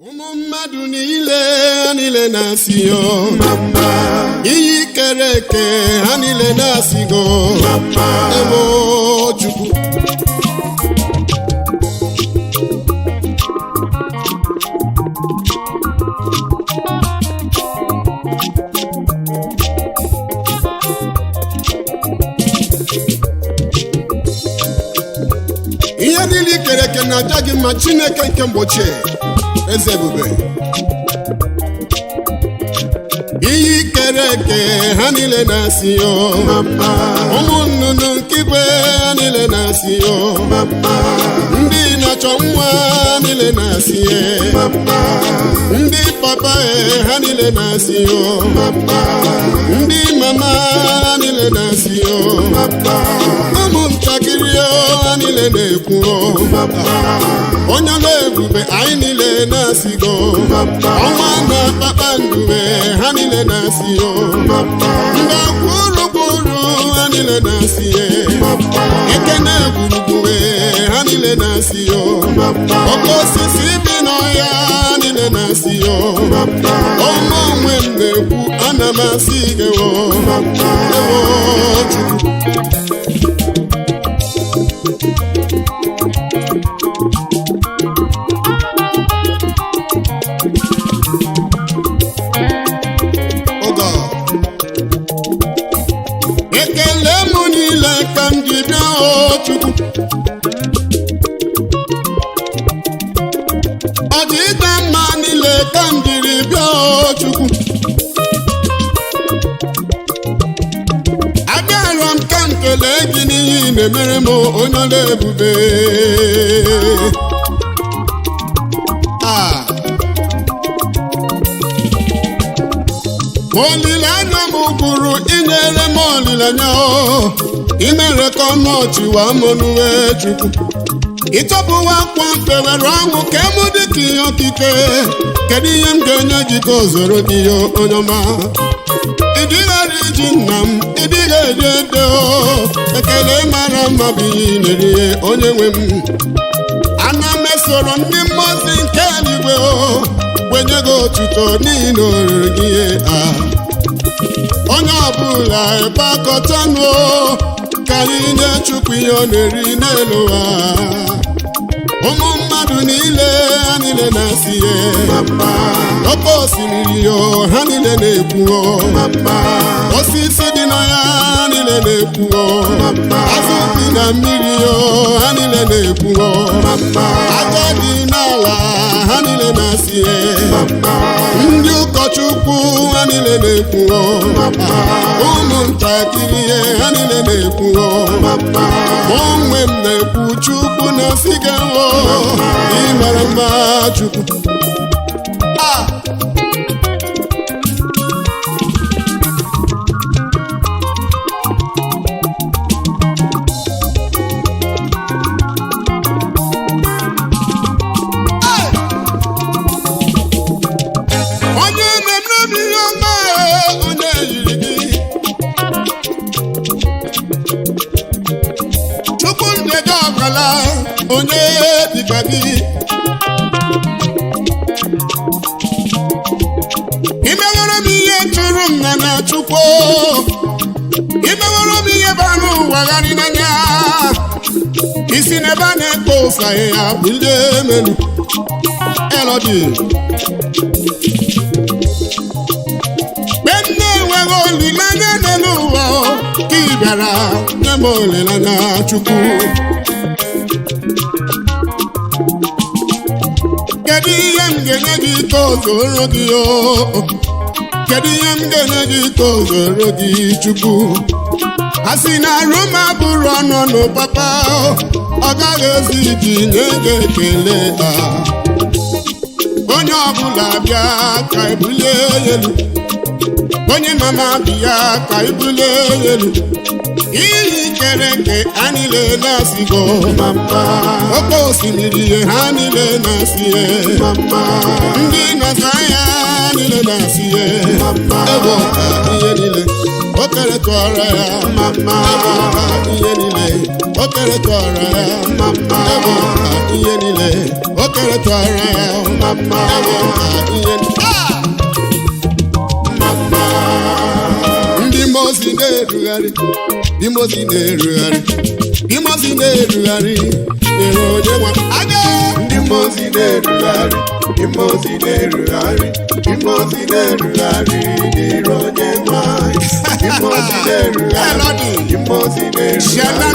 Ụmụ mmadụ niile na-asịyo mama, iyi kere eke ha niile na-asịgo mama, ebo Chukwu. Ihe niile kere eke na-aja gị ma Chineke nke mgbochie eze ebube. Iyi kere eke ha niile na-asịyo mama, ụmụ nnụnụ nkigwe ha niile na-asịyo mama, ndị na-achọ nwa niile na-asịye mama, ndị papa ha niile na-asịyo mama, ndị mama ha niile na-asịyo mama, ụmụ ntakịrị ha niile na-ekwu mama, onye ọla ebube anyị niile na-asịgo mama, ọnwa na kpakpando ha niile na-asịyo mama, ndị kwurukwuru ha niile na-asịye mama, ekene gburugburu ha niile na-asịyo mama, oke osisi bi n'ọhịa ha niile na-asịyo mama, ọma onwe m na-ekwu ana m asị gị mama, Chukwu. Ekele m niile ka m ji bịa Chukwu, ọ dị ịda mma niile ka m jiri bịa Chukwu, abịara m ka m kelee gị n'ihi na-emere m onye ọla ebube. Olileanya m bụrụ inyere m olileanya, imere ka ọnụ ọchịwa mụnụwe Chukwu, ịtọpụwa akwa mfewere ọnwụ ka emụ dịka ihe okike. Kedu ihe m ga-enye gị ka o zoro gị onye ọma? Ịdịghara iji nna m, ịdịghị eji ede ekele mara mma bụ ihe nyere ihe onye nwe m. Ana m esoro ndị mmụọ nke eluigwe wenye gị otuto n'ihi na oriri gị ihe onye ọbụla ebe akọtanụ ka anyị nye Chukwu ihe ọ na-eri n'elu ụwa. Ụmụ mmadụ niile ha niile na-asị ye mama, oke osimiri ha niile na-ekwu mama, osisi dị n'ọhịa ha niile na-ekwu mama, azụ dị na mmiri ha niile na-ekwu mama, aja dị n'ala ha niile na-asị ye mama, ndị ụkọchukwu ha niile na-ekwu mama, ụmụ ntakịrị ha niile na-ekwu mama, onwe m na-ekwu Chukwu na-asị gị ị mara mma Chukwu. Onye na-eme ihe ọma, onye yiri gị Chukwu ndege ọkala, onye dịka gị. Imewere m ihe tụrụ m na Chukwu, imewere m ihe bara ụwa gharị n'anya, isi n'ebe a na-ekpo ụsa ya bulie emelu elodi. Mgbe m na-enweghị olileanya n'elu ụwa ka ị bịara nye m olileanya Chukwu. Kedu ihe m ga-enye gị ka o zoro gị kedu ihe m ga-enye gị ka o zoro gị Chukwu? A sị na arụ m abụrụ ọnụ papa, ọ gaghị ezi iji nye gị ekele. Onye ọbụla bịa ka ebulie elu, onye mama bịa ka ebulie elu, iyi kere eke ha niile na-asịgo mama, oke osimiri ha niile na-asịye mama, ndị na-asa ya niile na-asịye mama, ebe ọka ihe niile oke kere tụọrọ ya mama ihe niile o kere tụọrọ ya mama ihe niile o kere tụọrọ ya mama ihe mama ndị mozi na-erugharị ndị mozi na-erugharị ndị mozi na-erugharị nyere onye nwa aga ndị mozi na-erugharị ndị mozi na-erugharị ndị mozi na-erugharị nyere onye nwa ndị mozi na-erugharị ndị mozi na-erugharị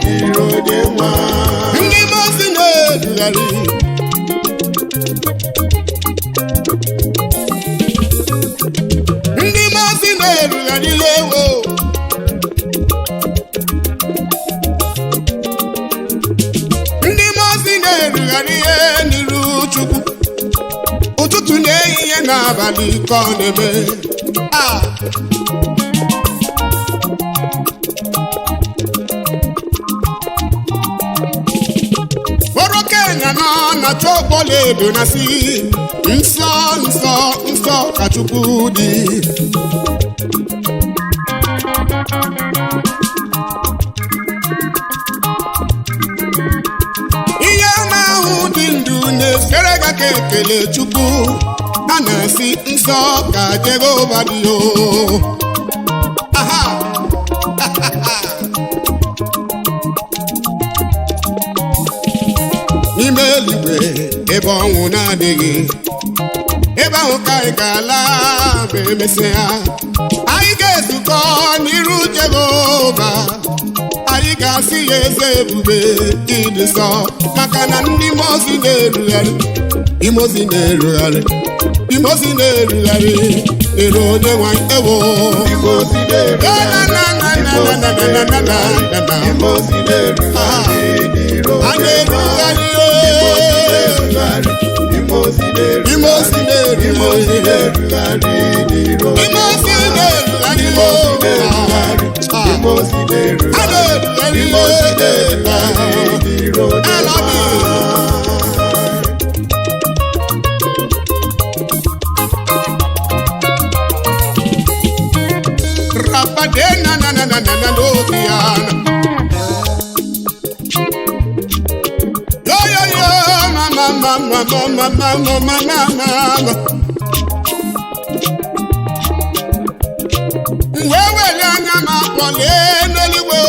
nyere onye nwa ndị mozi na-erugharị ndị mozi na-erugharị lewo ndị mozi na-erugharị ihe n'iru Chukwu ụtụtụ na-ehihie n'abalị ka ọ na-eme bụrụ Kenya nọ na chọọkpọla edo na si nsọ nsọ nsọ ka Chukwu dị ihe na-ahụ dị ndụ na-esere ga ka ekele Chukwu a na-esi nsọ ka Jehova dị o aha n'ime eluigwe ebe ọnwụ na-adịghị ebe ahụ ka anyị ga-ala ma emesịa anyị ga-ezukọ n'iru Jehova anyị ga-asị ya eze ebube ịdị nsọ maka na ndị mozi na-erugharị imozi na-erugharị imozi na-erugharị ere onye nwa ewo imozi wewere anya ma kpọlee n'eluigwe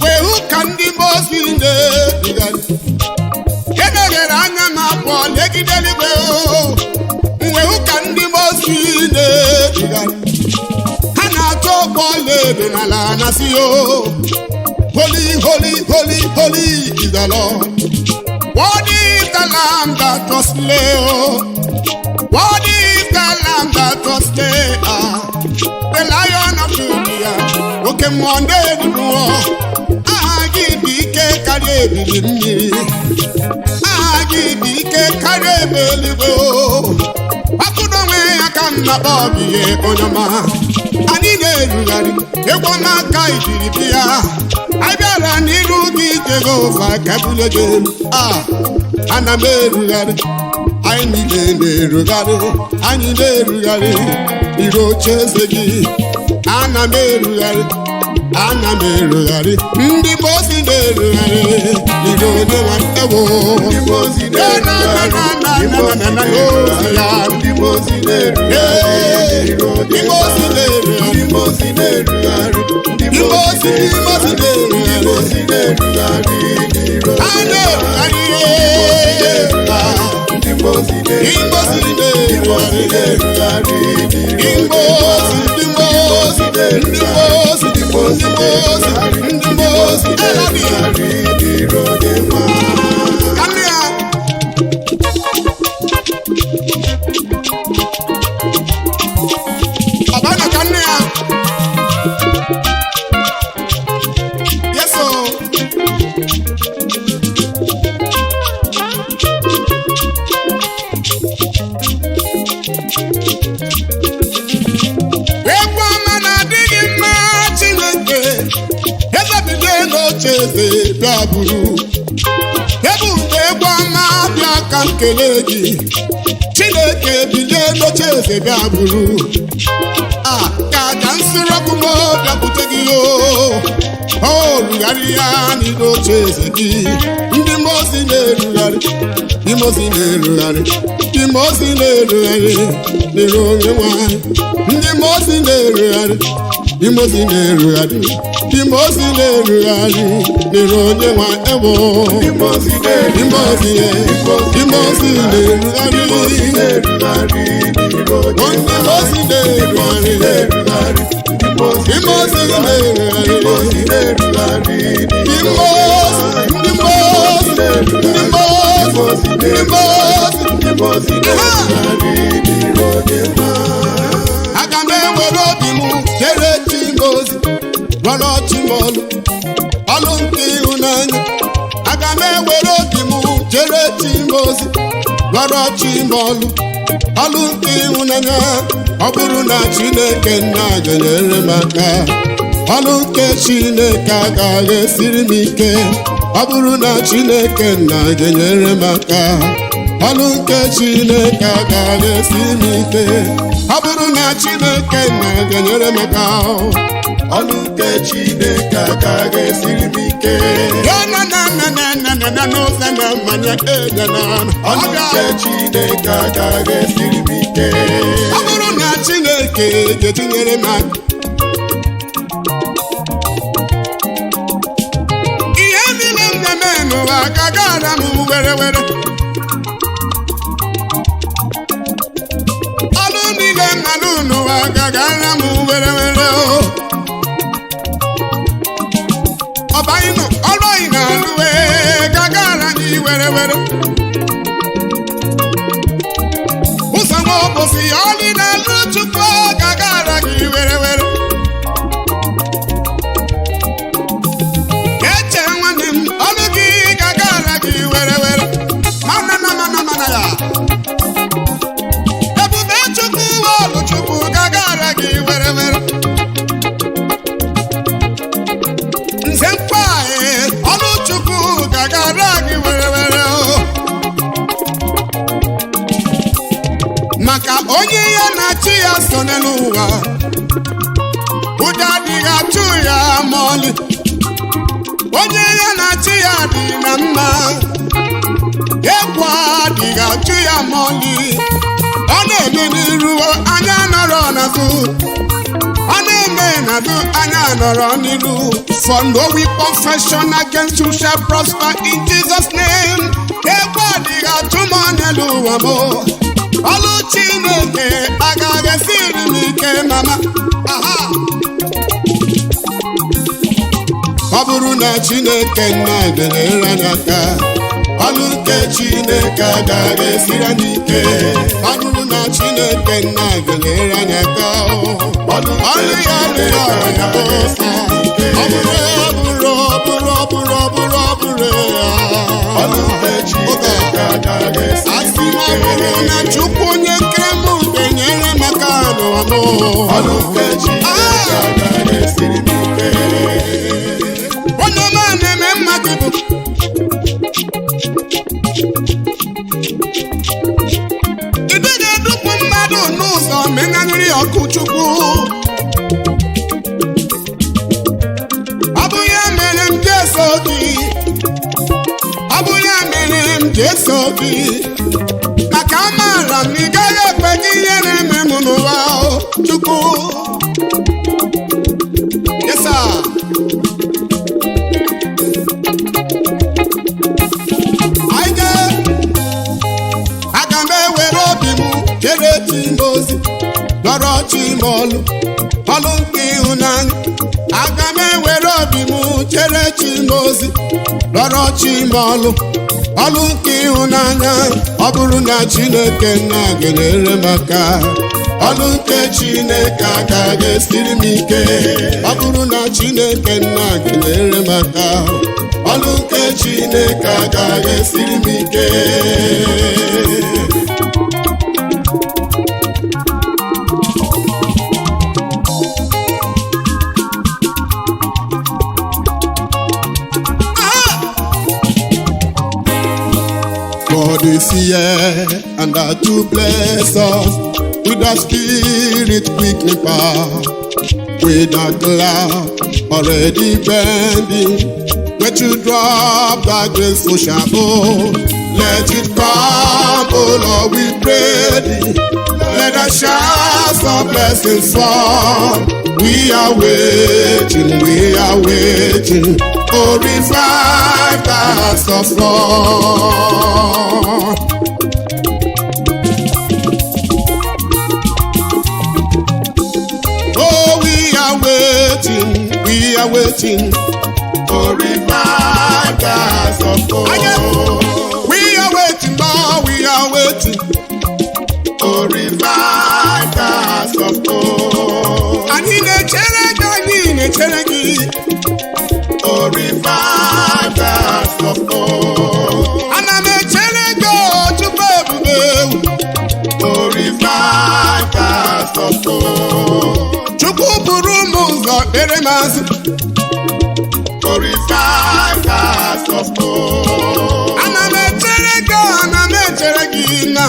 wee hụ ka ndị mozi na-erugharị emeghere anya ma kpọlegide eluigwe wee hụ ka ndị mozi na-erugharị ha na-achọ ọkpọla edo n'ala na si o holy holy holy holy is the Lord. What is the lamb that was slain? What is the lamb that was slain? The Lion of Judah. Okay, Monday the war. Give the cake carry the mmiri. Give the cake carry the go. Akudowe akamna bobi onyama. Ani na-erugharị egwu n'aka ijiri bịa anyị bịara n'iru gị Jehova ka bulie gị ana m erugharị anyị niile na-erugharị anyị na-erugharị iru oche eze gị ana m erugharị ndị mozi na-erugharị iru onye nwa ewo ndị mozi na-erugharị ndị mozi na-erugharị ndị mozi na-erugharị ndị mozi na-erugharị ndị mozi na-erugharị ndị mozi ebube egwu ọma bịa ka nkele gị Chineke bilie n'oche eze bịa bụrụ ka nsịrị ọkụ m bịakwute gị o rugharịa n'oche eze gị ndị mmụọ ozi na-erugharị ndị mmụọ ozi na-erugharị ndị mmụọ ozi na-erugharị dịrị onye nwanyị ndị mmụọ ozi na-erugharị ndị mmụọ ozi na-erugharị ndị mmụọ ozi na-erugharị dịrị onye nwanyị ewo ndị mmụọ ozi na-erugharị ndị mmụọ ozi na-erugharị aga m ewere obi m jere Chimozi rọrọ Chimolu ọlụ nke ịhụnanya aga m ewere obi m jere Chimozi rọrọ Chimolu ọlụ nke ịhụnanya ọ bụrụ na Chineke nna ga-enyere m aka ọlụ nke Chineke agaghị esiri m ike ọ bụrụ na Chineke nna ga-enyere m aka ọlụ nke Chineke agaghị esiri m ike ọ bụrụ na Chineke nna ga-enyere m aka ọlụ nke Chineke agaghị esiri m ike ọlụ nke Chineke agaghị esiri m ike ọ bụrụ na Chineke ga-etinyere m aka ihe niile m na-eme n'ụwa ga-agara m were were ọlụ niile m na-alụ n'ụwa ga-agara m were were ọbaịnụ ọrụ anyị na-alụ ga-agara gị were were ụzọ nwa ụbọchị ọlị na-alụ Chukwu ga-agara gị were were eche nwanne m ọlụ gị ga-agara gị were were mana ya ebube Chukwu ọlụ Chukwu ga-agara gị were were nze mkpa ọlụ Chukwu ga-agara gị were were maka onye ya na chi ya so n'ụwa ụjọ adịghị atụ ya ma ọlị onye ya na chi ya dị na mma egwu adịghị atụ ya ma ọlị ọ na-eme n'iru anya nọrọ n'azụ ọ na-eme n'azụ anya nọrọ n'iru for no weapon fashioned against you shall prosper in Jesus' name egwu adịghị atụ m n'elu ụwa m ọlụ Chineke agaghị esiri m ike mama ọ bụrụ na Chineke nna ga-enyere anyị aka ọlụ nke Chineke agaghị esiri anyị ike ọ bụrụ na Chineke nna ga-enyere anyị aka ọlụ ya asị na ọ bụrụ na Chukwu onye kere m ga-enyere m aka n'ụwa m ọlụ nke Chineke agaghị esiri m ike onye ọma na-eme mmadụ bụ ide ga-edupụ mmadụ n'ụzọ menanyere ya ọkụ Chukwu ọ bụ ya mere m ji eso gị ọ bụ ya mere m ji eso gị maka amaara m ị gaghị ekwe gị ihe na-eme m n'ụwa Chukwu yes sir aga m ewere obi m jere Chimozi rọrọ Chimolu ọlụ nke ịhụnanya aga m ewere obi m jere Chimozi rọrọ Chimolu ọlụ nke ịhụnanya ọ bụrụ na Chineke nna ga-enyere m aka ọlụ nke Chineke agaghị esiri m ike ọ bụrụ na Chineke nna ga-enyere m aka ọlụ nke Chineke agaghị esiri m ike God is is here and to bless us with the Spirit quickening power, with a cloud already bending, where to drop the graceful shadow. Let it come, oh Lord, we pray thee. Let the showers of blessings fall. We are waiting, oh, revive the hearts of Lord. Oh, we are waiting, oh, revive the hearts of Lord. We are waiting, Lord, we are waiting, oh, revive the hearts of Lord. And in a cheregi, oh, revive the hearts of Lord. And I'm a cherego to baby, oh, revive the hearts of Lord. Chukupurumuzo eremas, oh, revive the hearts of Lord. And I'm a cherego, and I'm a cheregina.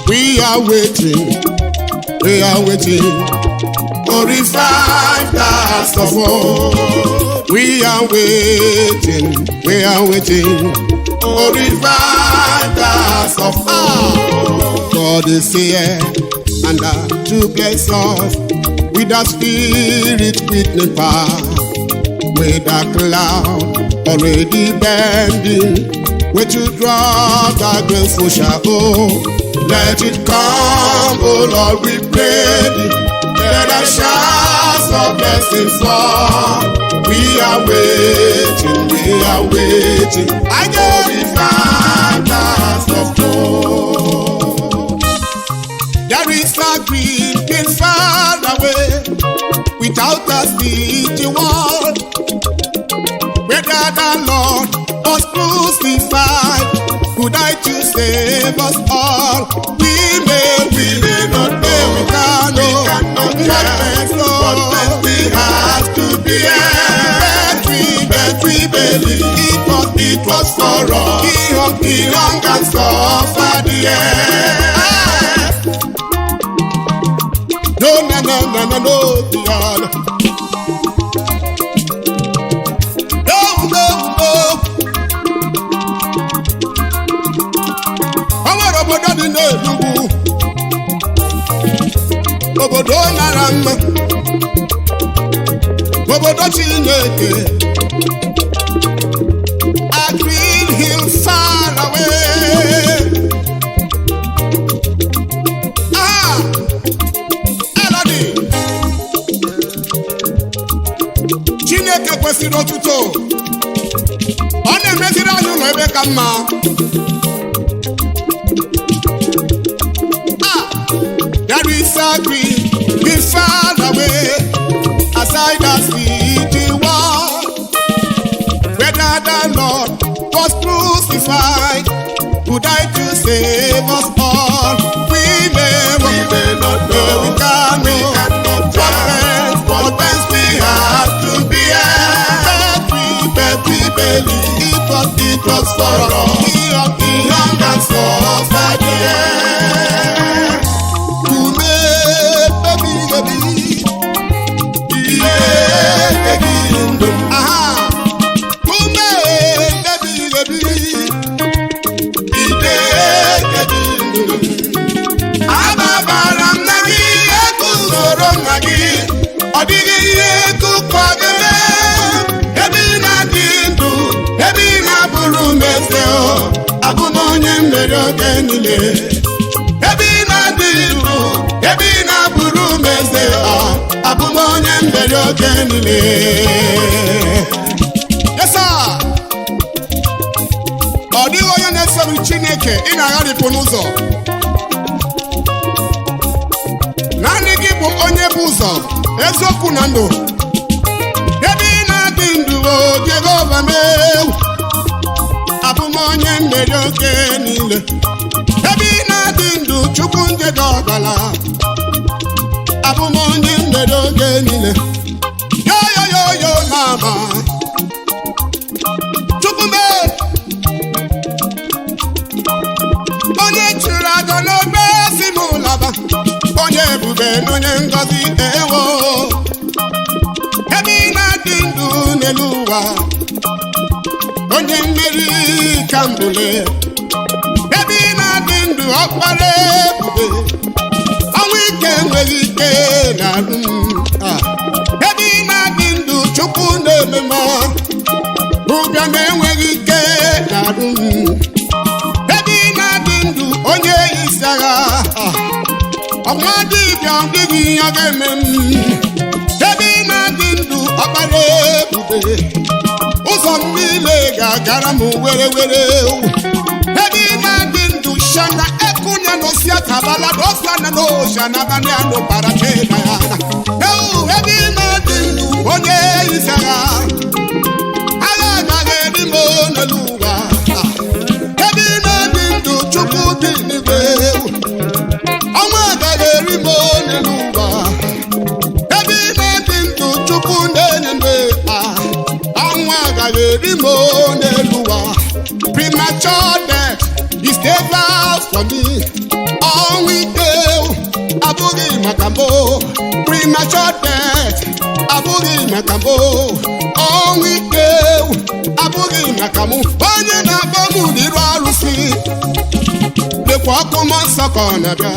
We are waiting, oh, revive the hearts of Lord. We are waiting, oh, revive the hearts of Lord. God is here and to bless us with the Spirit quickening power, with a cloud already bending, where to draw the graceful shadow. Let it come, oh Lord, we pray thee. Let the showers of blessings fall. We are waiting, I know revive the hearts of Lord. There is a green hill far away, without a city wall, where the Lord was crucified, who died to save us all. We may not know, we cannot tell, but we have to be but we believe it was for us. He hung and suffered the end. No, the other. Obodo dị n'Enugu, obodo mara mma, obodo Chineke, a green hill far away. Elodi, Chineke kwesịrị otuto, ọ na-emeziri anyị ụlọ ebe ka mma. There is a green hill far away, aside the city wall, where the Lord was crucified, who died to save us all. We may not know, we cannot tell, but thanks we have to be but we believe it was for us. He hung and suffered the end. Ọ dịghị ihe tụkwa gebe, ebe ị na-adị ndụ, ebe ị na-abụrụ meze, abụ m onye mmeri oge niile. Ebe ị na-adị ndụ, ebe ị na-abụrụ meze, abụ m onye mmeri oge niile. Yes, sir. Ọ dịghị onye na-esoghị Chineke ị na-agharịpụ n'ụzọ. Naanị gị bụ onye bụ ụzọ, eziokwu na ndụ. Ebe ị na-adị ndụ, Jehova mewu, abụ m onye mmeri oge niile. Ebe ị na-adị ndụ, Chukwu njede ọbala, abụ m onye mmeri oge niile. Yo, mama, ike n'onye ngọzi ewo ebe ị na-adị ndụ n'elu ụwa onye mmeri ka mbụle ebe ị na-adị ndụ ọkpara ebube ọnwụ ike enweghị ike na-arụ ebe ị na-adị ndụ Chukwu na-ememe ụbịa na-enweghị ike na-arụ ebe ị na-adị ndụ onye isi agha ọnwa dibịa ọdịghị ihe ga-eme ebe ị na-adị ndụ ọkpara ebube ụzọ m niile ga-agara m were were ebe ị na-adị ndụ shana ekunya n'osia kabala dosa na n'osha na bani anụ bara chena ya ebe ị na-adị ndụ onye isi agha agaghị eri m n'elu ụwa ebe ị na-adị ndụ Chukwu dị n'igwe ọnwa agaghị eri m n'elu ụwa ebe ị na-adị ndụ Chukwu na-enye mgbe ọnwa agaghị eri m n'elu ụwa premature death is never for me ọnwụ ike abụghị maka m premature death abụghị maka m ọnwụ ike abụghị maka m onye na-akpọ m n'iru arụsị lekwa ọkụ mmụọ nsọ ka ọ na-abịa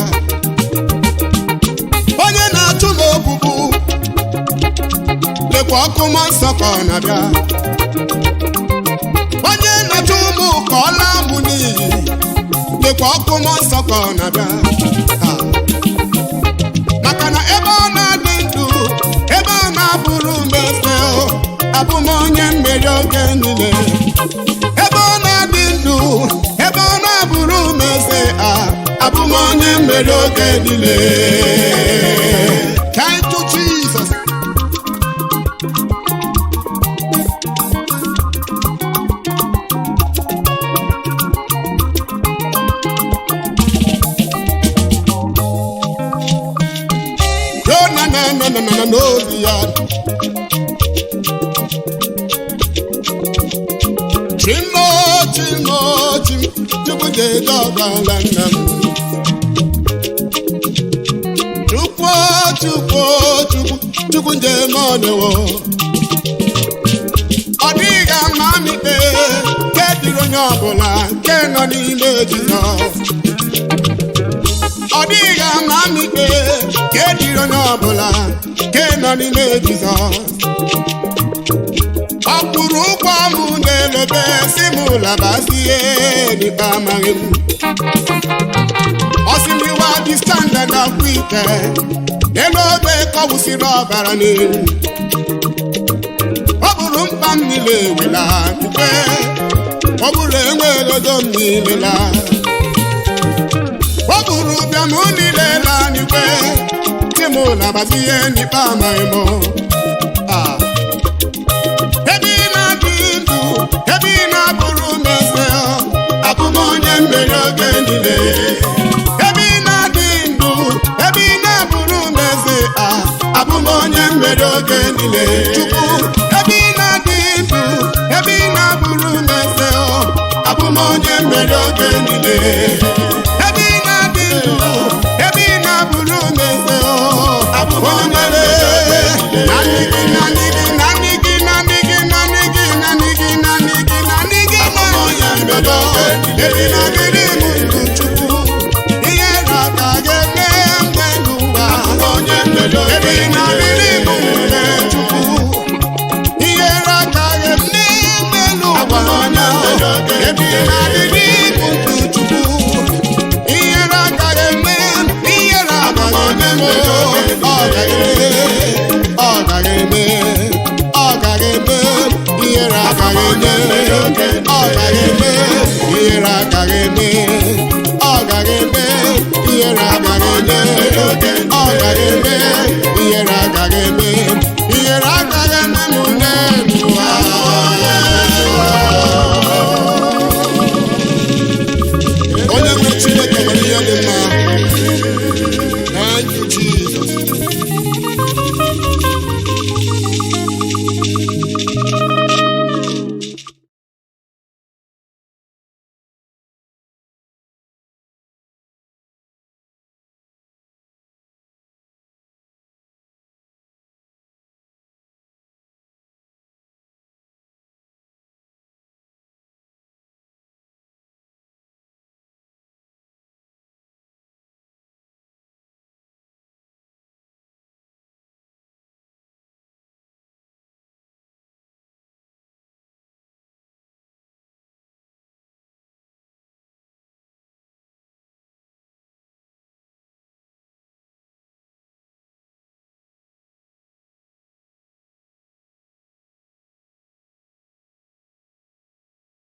onye na-achụ m ogbugbu lekwa ọkụ mmụọ nsọ ka ọ na-abịa onye na-achụ ụmụ ka ọ laa m n'iyi lekwa ọkụ mmụọ nsọ ka ọ na-abịa maka na ebe ọ na-adị ndụ ebe ọ na-abụrụ mmefe abụ m onye mmeri oge niile ebe ọ na-adị ndụ ebe ọ na-abụrụ mmefe abụ m onye mmeri oge niile. Thank you, Jesus. No, Chimo, Chukwu de dọgbala nna m. Chukwu de mọnewo. Ọ dịghị ama m ikpe nke dịrị onye ọbụla nke nọ n'ime Jizọs. Ọ dịghị ama m ikpe nke dịrị onye ọbụla nke nọ n'ime Jizọs. Ọ kwụrụ ụgwọ m na-elebe si m labazie n'ikpe amaghị m. Ọ sị m iwa dị standard akwa ike n'elu obe kọwụsịrị ọbara n'elu. Ọ bụrụ mkpa m niile wela ikpe ọ bụrụ enweghị odo m niile la ọ bụrụ ụbịa m niile la n'ikpe si m labazie n'ikpe amaghị m. Ebe ị na-adị ndụ ebe ị na-abụrụ mese abụ m onye mmeri oge niile. Ebe ị na-adị ndụ ebe ị na-abụrụ mese abụ m onye mmeri oge niile. Chukwu ebe ị na-adị ndụ ebe ị na-abụrụ mese abụ m onye mmeri oge niile. Ebe ị na-adị ndụ ebe ị na-abụrụ mese abụ m onye mmeri ọ gaghị eme